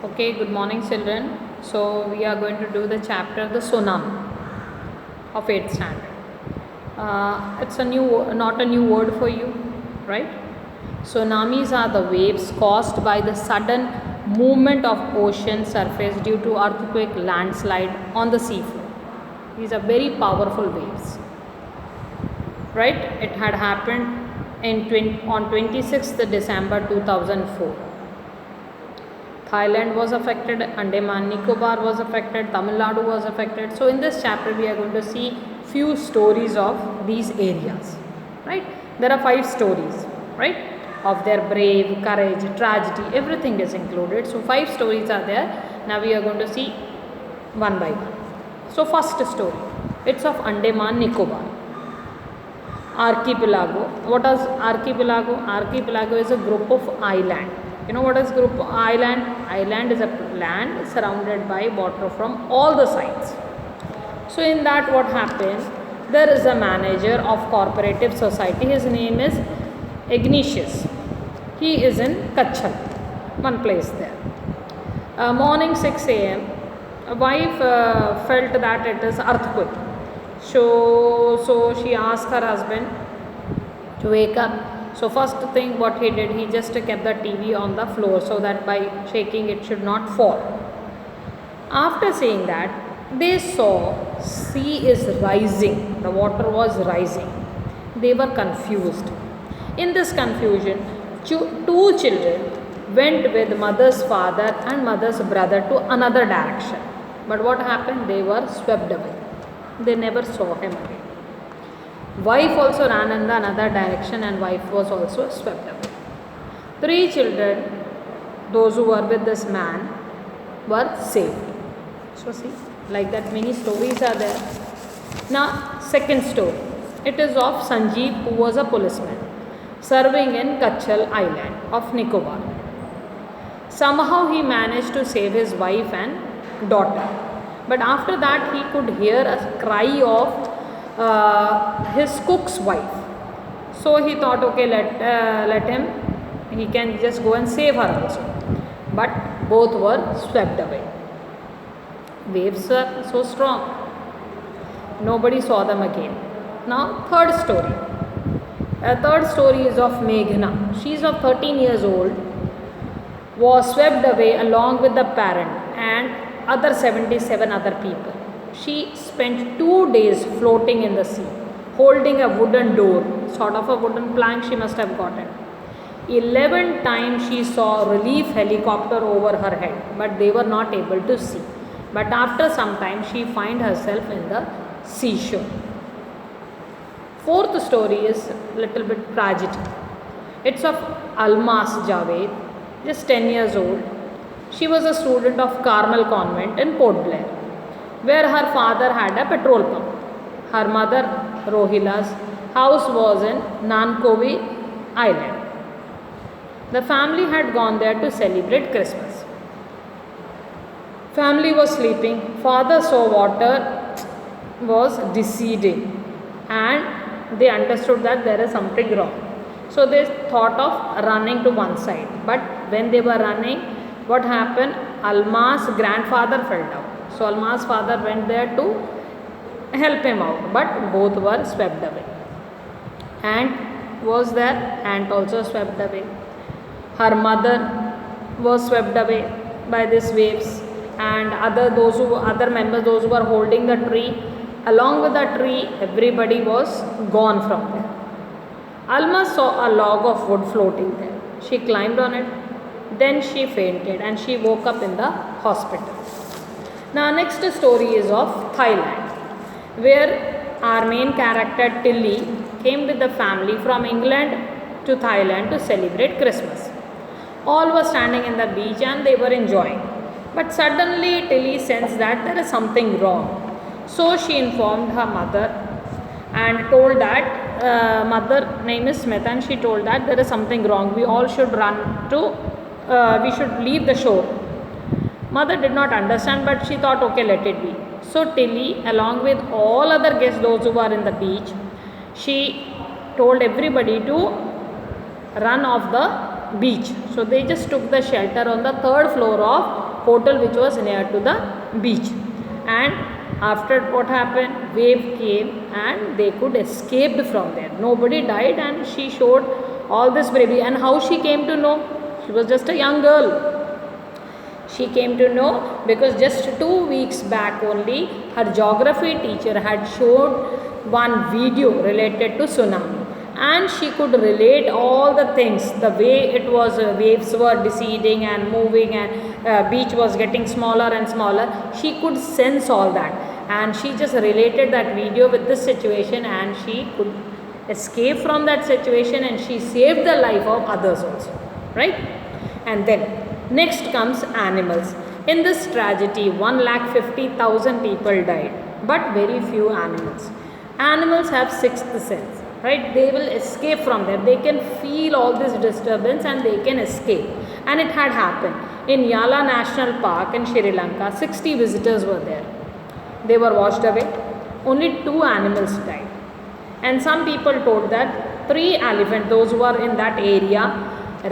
Okay, good morning, children. So, we are going to do the chapter The Tsunami of 8th standard. It's a new, not a new word for you, right? Tsunamis are the waves caused by the sudden movement of ocean surface due to earthquake, landslide on the seafloor. These are very powerful waves, right? It had happened on 26th December 2004. Thailand was affected, Andaman Nicobar was affected, Tamil Nadu was affected. So in this chapter we are going to see few stories of these areas, right? There are 5 stories, right? Of their brave, courage, tragedy, everything is included. So 5 stories are there. Now we are going to see one by one. So first story, it's of Andaman Nicobar. Archipelago. What is archipelago? Archipelago is a group of island. You know what is group island? Island is a land surrounded by water from all the sides. So in that what happened? There is a manager of cooperative society. His name is Ignatius. He is in Kachal, one place there. Morning 6 a.m. A wife felt that it is earthquake. So she asked her husband to wake up. So first thing what he did, he just kept the TV on the floor so that by shaking it should not fall. After seeing that, they saw sea is rising, the water was rising. They were confused. In this confusion, two children went with mother's father and mother's brother to another direction. But what happened? They were swept away. They never saw him again. Wife also ran in the another direction and wife was also swept away. 3 children, those who were with this man, were saved. So see, like that many stories are there. Now second story, it is of Sanjeev, who was a policeman serving in Kachal Island of Nicobar. Somehow he managed to save his wife and daughter. But after that he could hear a cry of his cook's wife. So he thought, okay, let him, he can just go and save her also. But both were swept away. Waves were so strong. Nobody saw them again. Now third story. Third story is of Meghna. She is of 13 years old, was swept away along with the parent and other 77 other people. She spent 2 days floating in the sea, holding a wooden door, sort of a wooden plank she must have gotten. 11 times she saw a relief helicopter over her head, but they were not able to see. But after some time she found herself in the seashore. Fourth story is little bit tragedy. It's of Almas Javed, just 10 years old. She was a student of Carmel Convent in Port Blair, where her father had a petrol pump. Her mother, Rohila's house was in Nankovi Island. The family had gone there to celebrate Christmas. Family was sleeping. Father saw water was receding and they understood that there is something wrong. So they thought of running to one side. But when they were running, what happened? Alma's grandfather fell down. So Alma's father went there to help him out, but both were swept away. Aunt was there, aunt also swept away. Her mother was swept away by these waves, and other members, those who were holding the tree, along with the tree, everybody was gone from there. Alma saw a log of wood floating there. She climbed on it. Then she fainted and she woke up in the hospital. Now next story is of Thailand, where our main character Tilly came with the family from England to Thailand to celebrate Christmas. All were standing in the beach and they were enjoying. But suddenly Tilly sensed that there is something wrong. So she informed her mother and told that mother name is Smith, and she told that there is something wrong. We all should run to, we should leave the shore. Mother did not understand, but she thought, okay, let it be. So Tilly, along with all other guests, those who were in the beach, she told everybody to run off the beach. So they just took the shelter on the 3rd floor of hotel which was near to the beach. And after what happened, wave came and they could escape from there. Nobody died, and she showed all this bravery. And how she came to know? She was just a young girl. She came to know because just 2 weeks back only her geography teacher had showed one video related to tsunami, and she could relate all the things, the way it was, waves were receding and moving, and beach was getting smaller and smaller. She could sense all that, and she just related that video with this situation, and she could escape from that situation, and she saved the life of others also, right? And then next comes animals. In this tragedy 1,50,000 people died, but very few animals. Animals have sixth sense, right? They will escape from there. They can feel all this disturbance and they can escape. And it had happened in Yala National Park in Sri Lanka. 60 visitors were there. They were washed away. Only 2 animals died. And some people told that 3 elephants, those who were in that area,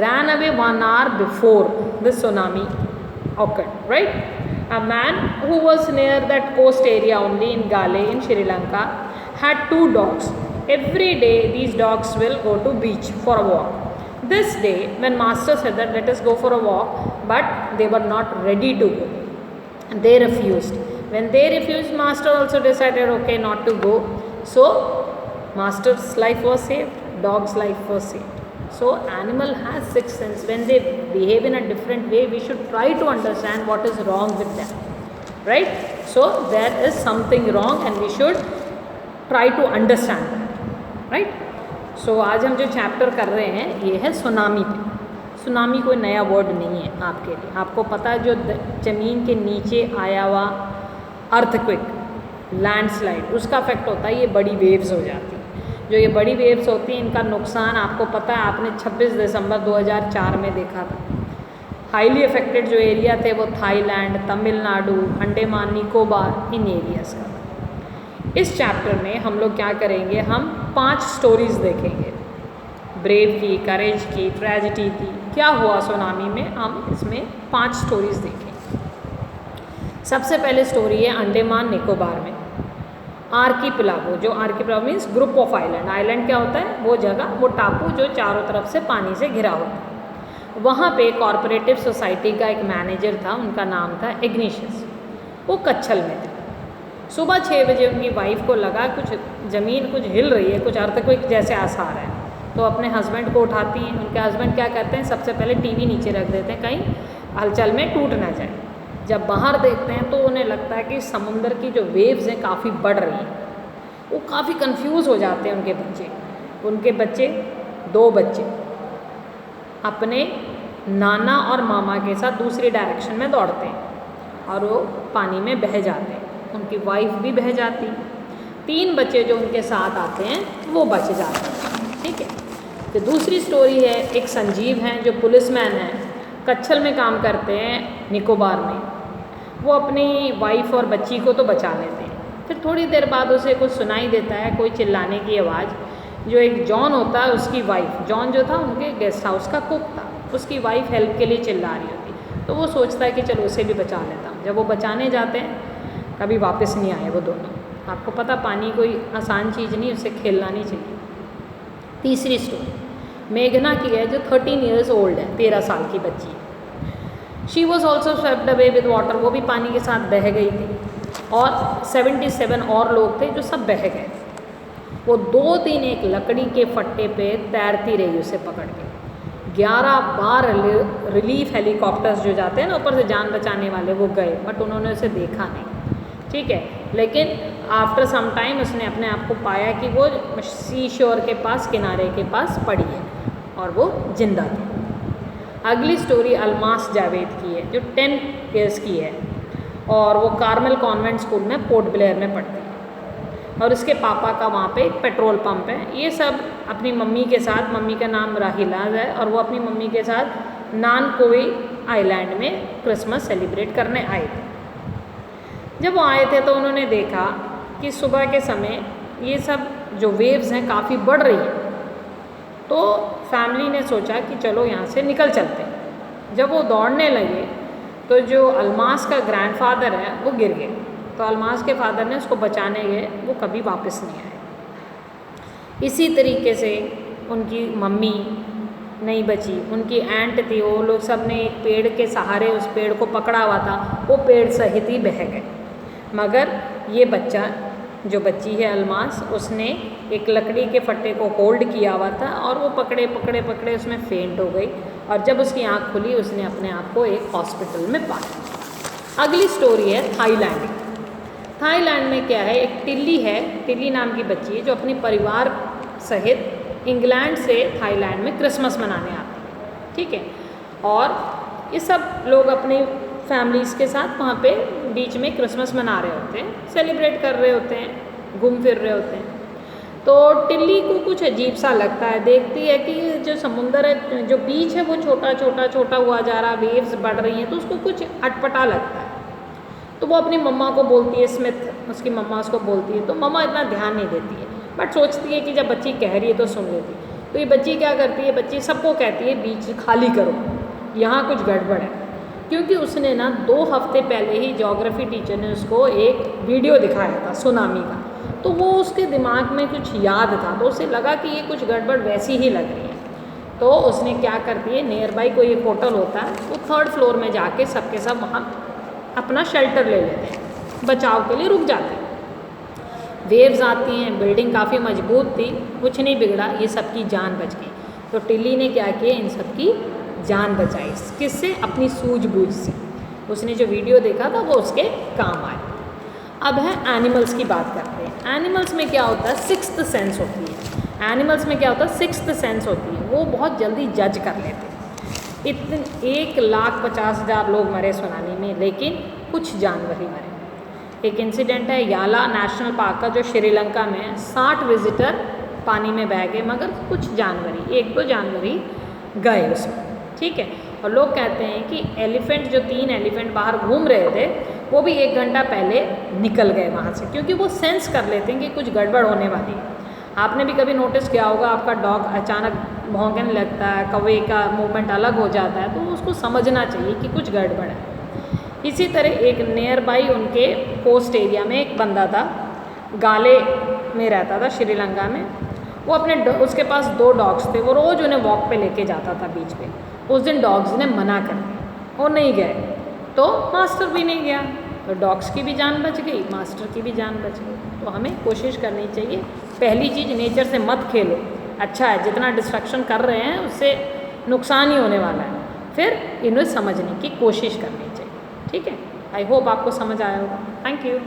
ran away 1 hour before the tsunami occurred, right? A man who was near that coast area only in Gale in Sri Lanka had 2 dogs. Every day these dogs will go to beach for a walk. This day when master said that let us go for a walk, but they were not ready to go. They refused. When they refused, master also decided okay not to go. So master's life was saved, dog's life was saved. So animal has sixth sense. When they behave in a different way, we should try to understand what is wrong with them, right? So there is something wrong and we should try to understand that, right? So आज हम जो chapter कर रहे हैं ये है tsunami पे। Tsunami कोई नया वर्ड नहीं है आपके लिए, आपको पता है जो ज़मीन के नीचे आया हुआ अर्थक्वेक, लैंडस्लाइड, उसका इफेक्ट होता है, ये बड़ी वेव्स हो जाती है। जो ये बड़ी वेव्स होती हैं इनका नुकसान आपको पता है, आपने 26 दिसंबर 2004 में देखा था। हाईली अफेक्टेड जो एरिया थे वो थाईलैंड, तमिलनाडु, अंडमान निकोबार, इन एरियाज़ का। इस चैप्टर में हम लोग क्या करेंगे, हम 5 स्टोरीज़ देखेंगे, ब्रेव की, करेज की, ट्रेजिडी की, क्या हुआ सुनामी में, हम इसमें 5 स्टोरीज़ देखेंगे। सबसे पहले स्टोरी है अंडमान निकोबार में आर्कीपिलागो। जो archipelago means group of island. Island क्या होता है, वो जगह, वो टापू जो चारों तरफ से पानी से घिरा होता है। वहाँ पे कॉरपोरेटिव सोसाइटी का एक मैनेजर था, उनका नाम था इग्निशियस। वो कच्छल में थे। सुबह 6 बजे उनकी वाइफ को लगा कुछ ज़मीन कुछ हिल रही है, कुछ अर्थक्वेक जैसे आसार है, तो अपने हस्बैंड को उठाती हैं। उनके हस्बैंड क्या करते हैं, सबसे पहले टीवी नीचे रख देते हैं कहीं हलचल में टूट ना जाए। जब बाहर देखते हैं तो उन्हें लगता है कि समुंदर की जो वेव्स हैं काफ़ी बढ़ रही हैं। वो काफ़ी कंफ्यूज हो जाते हैं उनके बच्चे 2 बच्चे अपने नाना और मामा के साथ दूसरी डायरेक्शन में दौड़ते हैं और वो पानी में बह जाते हैं। उनकी वाइफ भी बह जाती। 3 बच्चे जो उनके साथ आते हैं वो बच जाते हैं, ठीक है। तो दूसरी स्टोरी है, एक संजीव हैं जो पुलिसमैन हैं, कच्छल में काम करते हैं निकोबार में। वो अपनी वाइफ और बच्ची को तो बचा लेते हैं, फिर थोड़ी देर बाद उसे कुछ सुनाई देता है, कोई चिल्लाने की आवाज़। जो एक जॉन होता है उसकी वाइफ, जॉन जो था उनके गेस्ट हाउस का कुक था, उसकी वाइफ हेल्प के लिए चिल्ला रही होती, तो वो सोचता है कि चलो उसे भी बचा लेता हूँ। जब वो बचाने जाते हैं कभी वापस नहीं आए वो दोनों। आपको पता पानी कोई आसान चीज़ नहीं, उससे खेलना नहीं चाहिए। तीसरी स्टोरी मेघना की है जो 13 ईयर्स ओल्ड है, 13 साल की बच्ची है। She was also swept away with water, वो भी पानी के साथ बह गई थी। और 77 और लोग थे जो सब बह गए। वो 2 दिन एक लकड़ी के फट्टे पे तैरती रही उसे पकड़ के। 11 बार रिलीफ हेलीकॉप्टर्स जो जाते हैं ना ऊपर से जान बचाने वाले, वो गए, बट उन्होंने उसे देखा नहीं, ठीक है। लेकिन आफ्टर सम टाइम उसने अपने आप को पाया कि वो सी शोर के पास, किनारे के पास पड़ी है और वो जिंदा थी। अगली स्टोरी अलमास जावेद की है जो 10 ईयर्स की है और वो कार्मल कॉन्वेंट स्कूल में पोर्ट ब्लेयर में पढ़ती है और उसके पापा का वहाँ पे एक पेट्रोल पंप है। ये सब अपनी मम्मी के साथ, मम्मी का नाम राहिलाज है, और वो अपनी मम्मी के साथ नानकोई आइलैंड में क्रिसमस सेलिब्रेट करने आए थे। जब वो आए थे तो उन्होंने देखा कि सुबह के समय ये सब जो वेव्स हैं काफ़ी बढ़ रही हैं, तो फैमिली ने सोचा कि चलो यहाँ से निकल चलते हैं। जब वो दौड़ने लगे तो जो अल्मास का ग्रैंडफादर है वो गिर गए, तो अल्मास के फादर ने उसको बचाने गए, वो कभी वापस नहीं आए। इसी तरीके से उनकी मम्मी नहीं बची, उनकी एंट थी, वो लोग सब ने एक पेड़ के सहारे उस पेड़ को पकड़ा हुआ था, वो पेड़ सहित ही बह गए। मगर ये बच्चा जो बच्ची है अल्मास, उसने एक लकड़ी के फट्टे को होल्ड किया हुआ था और वो पकड़े पकड़े पकड़े उसमें फेंट हो गई, और जब उसकी आँख खुली उसने अपने आप को एक हॉस्पिटल में पाया। अगली स्टोरी है थाईलैंड की। थाईलैंड में क्या है, एक टिल्ली है, टिल्ली नाम की बच्ची है जो अपने परिवार सहित इंग्लैंड से थाईलैंड में क्रिसमस मनाने आती है, ठीक है। और ये सब लोग अपनी फैमिलीज़ के साथ वहाँ पे बीच में क्रिसमस मना रहे होते हैं, सेलिब्रेट कर रहे होते हैं, घूम फिर रहे होते हैं। तो टिल्ली को कुछ अजीब सा लगता है, देखती है कि जो समुंदर है, जो बीच है वो छोटा छोटा छोटा हुआ जा रहा, वेव्स बढ़ रही हैं, तो उसको कुछ अटपटा लगता है। तो वो अपनी मम्मा को बोलती है, स्मिथ उसकी मम्मा उसको बोलती है, तो मम्मा इतना ध्यान नहीं देती है, बट सोचती है कि जब बच्ची कह रही है तो सुन लेती। तो ये बच्ची क्या करती है, बच्ची सबको कहती है बीच खाली करो, यहाँ कुछ गड़बड़ है। क्योंकि उसने ना 2 हफ्ते पहले ही ज्योग्राफी टीचर ने उसको एक वीडियो दिखाया था सुनामी का, तो वो उसके दिमाग में कुछ याद था, तो उसे लगा कि ये कुछ गड़बड़ वैसी ही लग रही है। तो उसने क्या करती है, नियर बाई कोई एक होटल होता है, वो 3rd फ्लोर में जाके सबके सब वहाँ अपना शेल्टर ले लेते हैं, बचाव के लिए रुक जाते हैं। वेव्स आती हैं, बिल्डिंग काफ़ी मजबूत थी, कुछ नहीं बिगड़ा, ये सबकी जान बच गई। तो टिल्ली ने क्या किया, इन सबकी जान बचाई, किससे, अपनी सूझबूझ से। उसने जो वीडियो देखा था वो उसके काम आया। अब है एनिमल्स की बात करते हैं। एनिमल्स में क्या होता है, 6th सेंस होती है। एनिमल्स में क्या होता है, 6th सेंस होती है, वो बहुत जल्दी जज कर लेते हैं। 1,50,000 लोग मरे सुनामी में, लेकिन कुछ जानवर ही मरे। एक इंसिडेंट है याला नेशनल पार्क का, जो श्रीलंका में है, 60 विजिटर पानी में बह गए, मगर कुछ जानवर ही, 1-2 जानवर ही गए उसमें, ठीक है। और लोग कहते हैं कि एलिफेंट, जो 3 एलिफेंट बाहर घूम रहे थे, वो भी 1 घंटा पहले निकल गए वहाँ से, क्योंकि वो सेंस कर लेते हैं कि कुछ गड़बड़ होने वाली है। आपने भी कभी नोटिस किया होगा, आपका डॉग अचानक भौंकने लगता है, कौवे का मूवमेंट अलग हो जाता है, तो उसको समझना चाहिए कि कुछ गड़बड़ है। इसी तरह एक नियर बाई उनके कोस्ट एरिया में एक बंदा था, गाले में रहता था श्रीलंका में। वो अपने उसके पास 2 डॉग्स थे, वो रोज़ उन्हें वॉक पे लेके जाता था बीच पे। उस दिन डॉग्स ने मना कर दिया, वो नहीं गए, तो मास्टर भी नहीं गया, तो डॉग्स की भी जान बच गई, मास्टर की भी जान बच गई। तो हमें कोशिश करनी चाहिए, पहली चीज़ नेचर से मत खेलो, अच्छा है, जितना डिस्ट्रक्शन कर रहे हैं उससे नुकसान ही होने वाला है, फिर इन्हें समझने की कोशिश करनी चाहिए, ठीक है। आई होप आपको समझ आया होगा। Thank you.